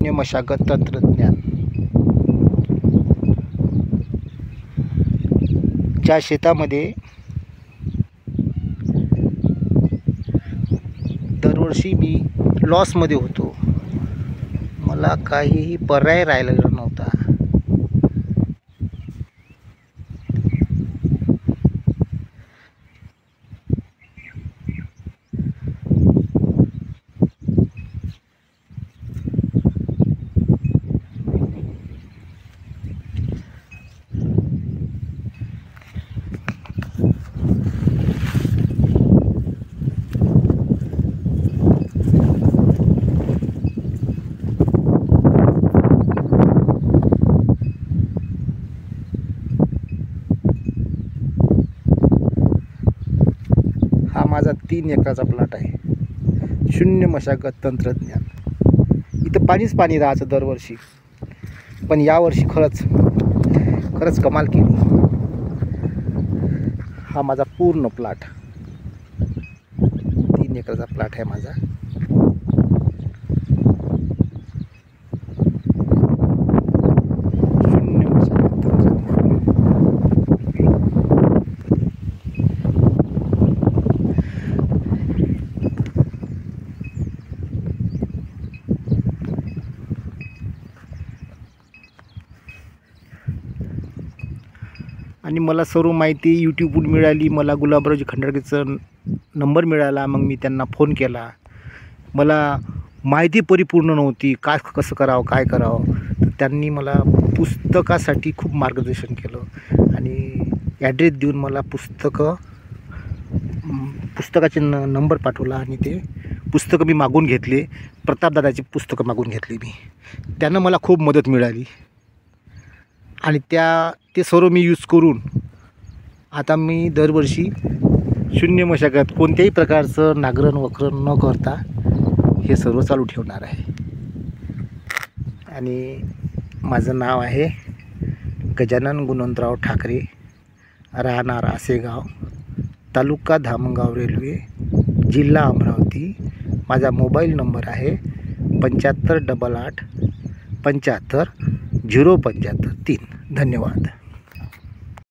शून्य मशागत तंत्रज्ञान, ज्या शेतामध्ये दरवर्षी मी लॉसमध्ये होतो, मला काहीही पर्याय राहिलेला नव्हता. हा माझा 3 एकराचा प्लॉट आहे. शून्य मशागत तंत्रज्ञान. इथं पाणी राहायचं दरवर्षी, पण यावर्षी खरंच कमाल केली. हा माझा पूर्ण प्लॉट, 3 एकराचा प्लॉट आहे माझा. शून्य मशागत तंत्रज्ञान. आणि मला सर्व माहिती यूट्यूबवरून मिळाली. मला गुलाबरावजी खंडाळकेचा नंबर मिळाला. मग मी त्यांना फोन केला. मला माहिती परिपूर्ण नव्हती, कसं करावं, काय करावं. तर त्यांनी मला पुस्तकासाठी खूप मार्गदर्शन केलं आणि ॲड्रेस देऊन मला पुस्तकाचे नंबर पाठवला आणि ते पुस्तकं मी मागून घेतले. प्रतापदादाची पुस्तकं मागून घेतली मी. त्यानं मला खूप मदत मिळाली आणि ते सर्व मी यूज करून आता मी दरवर्षी शून्य मशागत, कोणत्याही प्रकारचं नांगरण वखरण न करता हे सर्व चालू ठेवणार आहे. आणि माझं नाव आहे गजानन गुणवंतराव ठाकरे, राहणार आसेगाव, तालुका धामणगाव रेल्वे, जिल्हा अमरावती. माझा मोबाईल नंबर आहे 7588 75 075 3. धन्यवाद.